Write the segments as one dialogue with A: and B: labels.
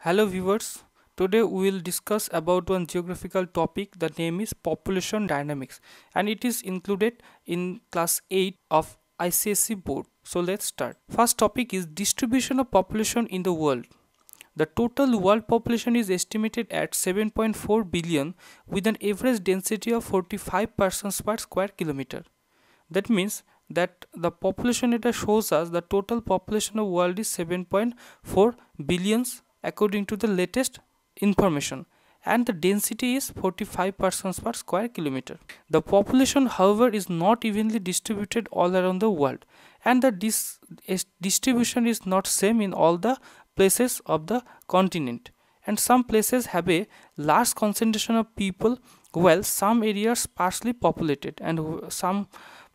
A: Hello viewers, today we will discuss about one geographical topic. The name is population dynamics and it is included in class 8 of ICSE board. So let's start. First topic is distribution of population in the world. The total world population is estimated at 7.4 billion with an average density of 45 persons per square kilometer. That means that the population data shows us the total population of world is 7.4 billions according to the latest information, and the density is 45 persons per square kilometer. The population however is not evenly distributed all around the world, and the distribution is not same in all the places of the continent, and some places have a large concentration of people while some areas sparsely populated, and some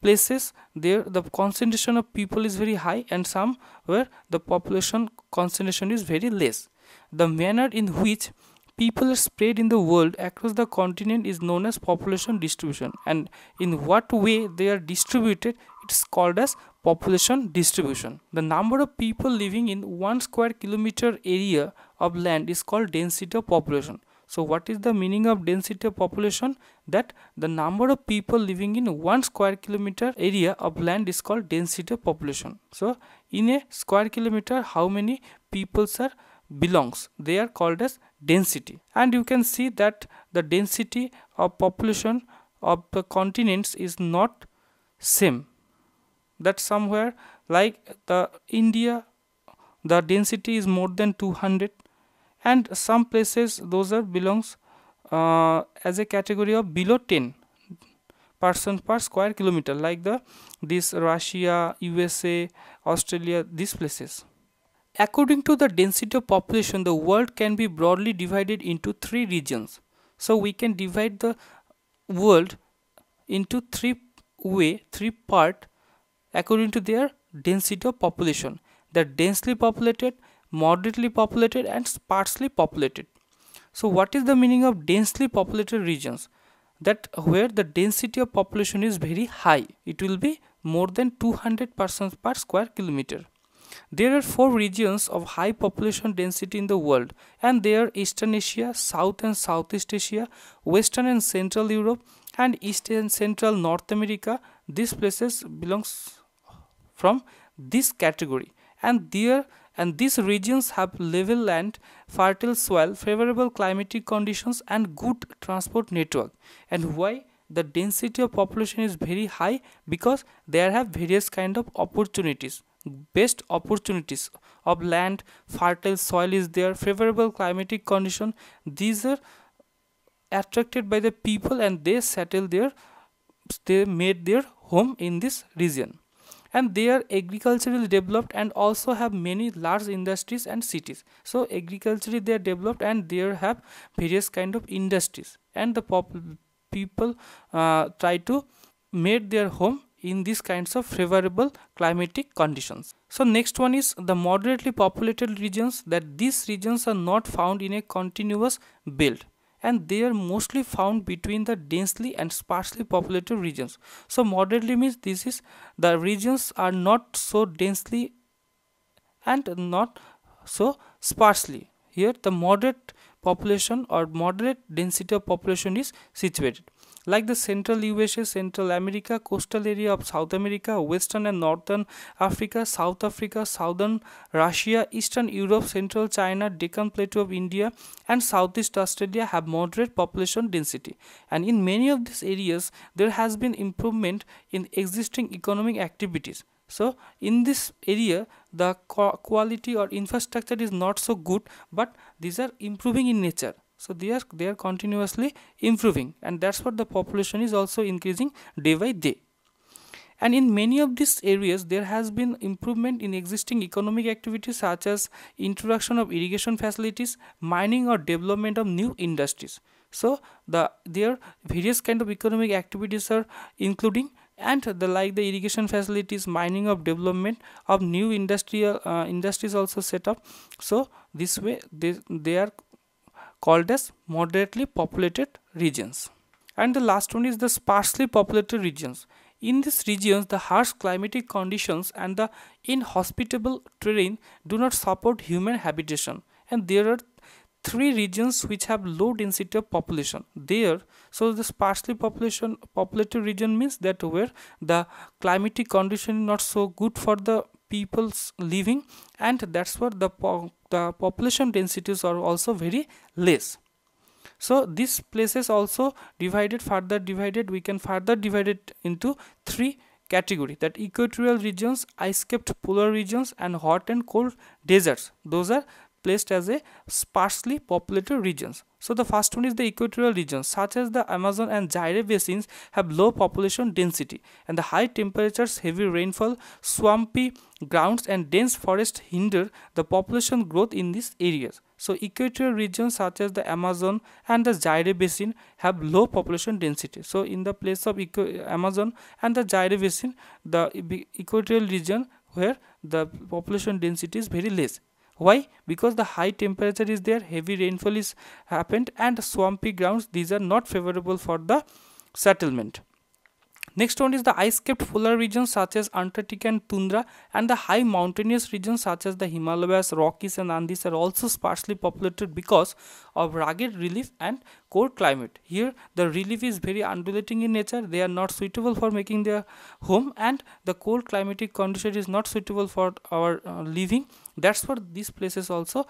A: places there the concentration of people is very high and some where the population concentration is very less. The manner in which people are spread in the world across the continent is known as population distribution, and in what way they are distributed it's called as population distribution. The number of people living in 1 square kilometer area of land is called density of population. So what is the meaning of density of population? That the number of people living in 1 square kilometer area of land is called density of population. So in a square kilometer how many peoples are belongs, they are called as density. And you can see that the density of population of the continents is not same, that somewhere like the India the density is more than 200, and some places those are belongs as a category of below 10 person per square kilometer, like this Russia, USA, Australia, these places. According to the density of population, the world can be broadly divided into three regions. So we can divide the world into three part according to their density of population. They're densely populated, moderately populated, and sparsely populated. So what is the meaning of densely populated regions? That where the density of population is very high, it will be more than 200 persons per square kilometer. There are four regions of high population density in the world, and they are Eastern Asia, South and Southeast Asia, Western and Central Europe, and East and Central North America. These places belongs from this category, and these regions have level land, fertile soil, favorable climatic conditions, and good transport network. And why the density of population is very high? Because there have various kind of opportunities, best opportunities of land, fertile soil is there, favorable climatic condition. These are attracted by the people and they settle there, they made their home in this region, and they are agriculturally developed and also have many large industries and cities. So agriculturally they are developed and they have various kind of industries, and the people try to make their home in these kinds of favorable climatic conditions. So next one is the moderately populated regions, that these regions are not found in a continuous belt, and they are mostly found between the densely and sparsely populated regions. So moderately means this is the regions are not so densely and not so sparsely. Here the moderate population or moderate density of population is situated, like the Central USA, Central America, coastal area of South America, Western and Northern Africa, South Africa, Southern Russia, Eastern Europe, Central China, Deccan Plateau of India, and Southeast Australia have moderate population density. And in many of these areas, there has been improvement in existing economic activities. So in this area, the quality or infrastructure is not so good, but these are improving in nature. So they are continuously improving, and that's what the population is also increasing day by day. And in many of these areas there has been improvement in existing economic activities such as introduction of irrigation facilities, mining, or development of new industries. So there various kind of economic activities are including, and like the irrigation facilities, mining, of development of new industrial industries also set up. So this way they are called as moderately populated regions. And the last one is the sparsely populated regions. In these regions, the harsh climatic conditions and the inhospitable terrain do not support human habitation, and there are three regions which have low density of population there. So the sparsely populated region means that where the climatic condition is not so good for the people's living, and that's where the population densities are also very less. So these places also divided we can further divide it into three category, that equatorial regions, ice capped polar regions, and hot and cold deserts. Those are placed as a sparsely populated regions. So the first one is the equatorial regions, such as the Amazon and Zaire basins, have low population density, and the high temperatures, heavy rainfall, swampy grounds, and dense forest hinder the population growth in these areas. So equatorial regions such as the Amazon and the Zaire basin have low population density. So in the place of Amazon and the Zaire basin, the equatorial region where the population density is very less. Why? Because the high temperature is there, heavy rainfall is happened, and swampy grounds, these are not favorable for the settlement. Next one is the ice-capped polar regions such as Antarctica and tundra, and the high mountainous regions such as the Himalayas, Rockies, and Andes are also sparsely populated because of rugged relief and cold climate. Here the relief is very undulating in nature, they are not suitable for making their home, and the cold climatic condition is not suitable for our living. That's what these places also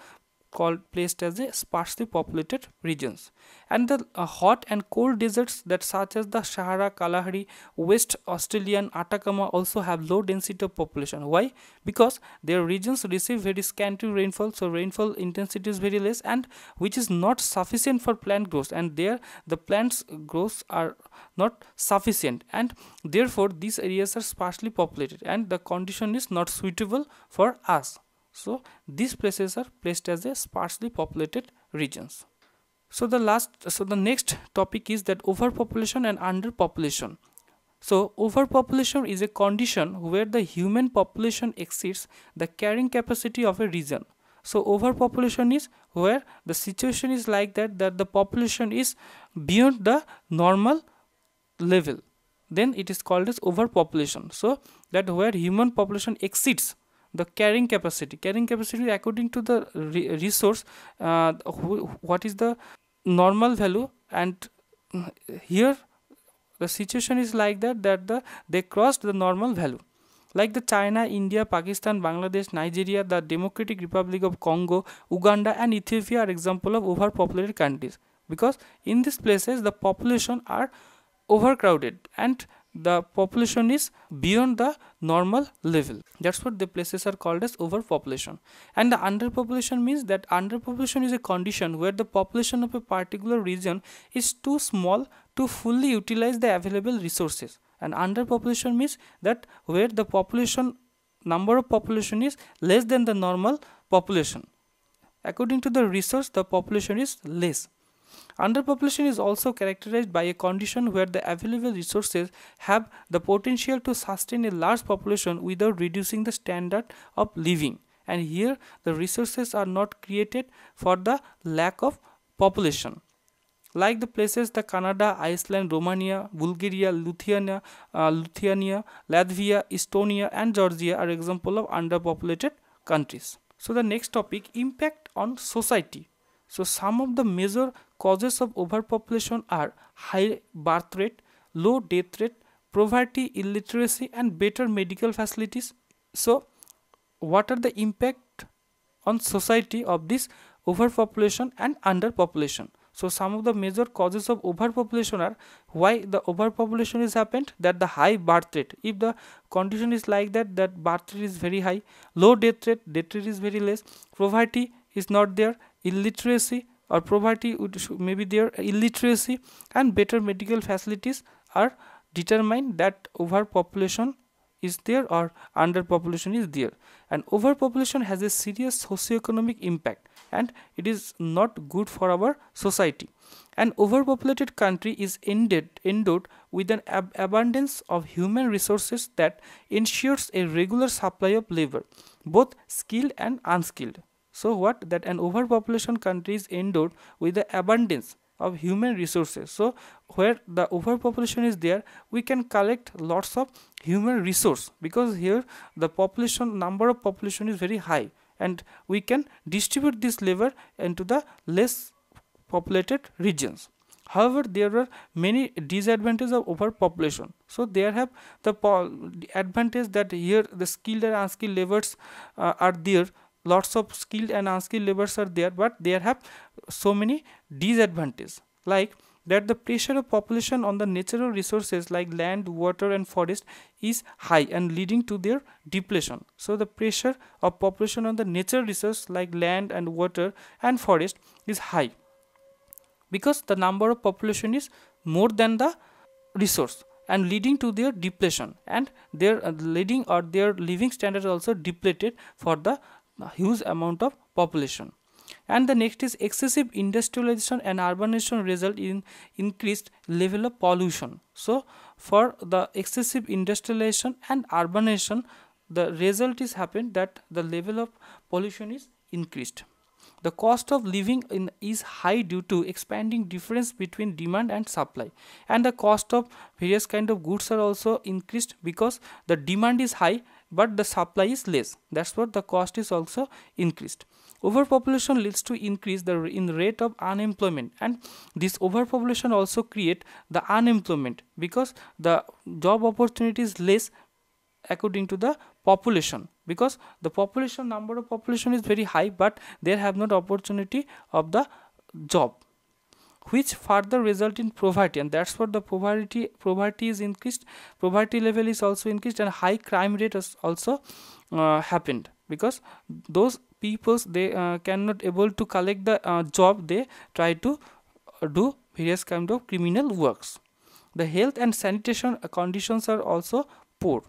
A: placed as a sparsely populated regions. And the hot and cold deserts that such as the Sahara, Kalahari, West Australian, Atacama also have low density of population. Why? Because their regions receive very scanty rainfall, so rainfall intensity is very less, and which is not sufficient for plant growth, and there the plants growth are not sufficient, and therefore these areas are sparsely populated and the condition is not suitable for us. So these places are placed as a sparsely populated regions. So the next topic is that overpopulation and underpopulation. So overpopulation is a condition where the human population exceeds the carrying capacity of a region. So overpopulation is where the situation is like that the population is beyond the normal level. Then it is called as overpopulation. So that where human population exceeds the carrying capacity. Carrying capacity according to the resource, what is the normal value, and here the situation is like that they crossed the normal value. Like the China, India, Pakistan, Bangladesh, Nigeria, the Democratic Republic of Congo, Uganda, and Ethiopia are example of overpopulated countries, because in these places the population are overcrowded and the population is beyond the normal level. That's what the places are called as overpopulation. And the underpopulation means that underpopulation is a condition where the population of a particular region is too small to fully utilize the available resources. And underpopulation means that where the number of population is less than the normal population. According to the resource, the population is less. Underpopulation is also characterized by a condition where the available resources have the potential to sustain a large population without reducing the standard of living. And here the resources are not created for the lack of population. Like the places the Canada, Iceland, Romania, Bulgaria, Lithuania, Latvia, Estonia, and Georgia are example of underpopulated countries. So the next topic, impact on society. So some of the major causes of overpopulation are high birth rate, low death rate, poverty, illiteracy, and better medical facilities. So what are the impact on society of this overpopulation and underpopulation? So some of the major causes of overpopulation are, why the overpopulation is happened, that the high birth rate. If the condition is like that birth rate is very high, low death rate is very less, poverty is not there, illiteracy or poverty may be there, illiteracy and better medical facilities are determined that overpopulation is there or underpopulation is there. And overpopulation has a serious socio-economic impact and it is not good for our society. An overpopulated country is endowed with an abundance of human resources that ensures a regular supply of labor, both skilled and unskilled. So what? That an overpopulation country is endowed with the abundance of human resources. So where the overpopulation is there, we can collect lots of human resource, because here the number of population is very high and we can distribute this labor into the less populated regions. However, there are many disadvantages of overpopulation. So there have the advantage that here the skilled and unskilled labors are there. Lots of skilled and unskilled labors are there, but there have so many disadvantages, like that the pressure of population on the natural resources like land, water and forest is high and leading to their depletion. So the pressure of population on the natural resources like land and water and forest is high, because the number of population is more than the resource and leading to their depletion, and their leading or their living standard also depleted for the huge amount of population. And the next is excessive industrialization and urbanization result in increased level of pollution. So for the excessive industrialization and urbanization, the result is happened that the level of pollution is increased. The cost of living is high due to expanding difference between demand and supply, and the cost of various kind of goods are also increased because the demand is high but the supply is less. That's what the cost is also increased. Overpopulation leads to increase in rate of unemployment, and this overpopulation also create the unemployment because the job opportunity is less according to the population, because the population number of population is very high but they have not opportunity of the job, which further result in poverty, and that's what the poverty is increased. Poverty level is also increased, and high crime rate has also happened, because those peoples they cannot able to collect the job, they try to do various kind of criminal works. The health and sanitation conditions are also poor.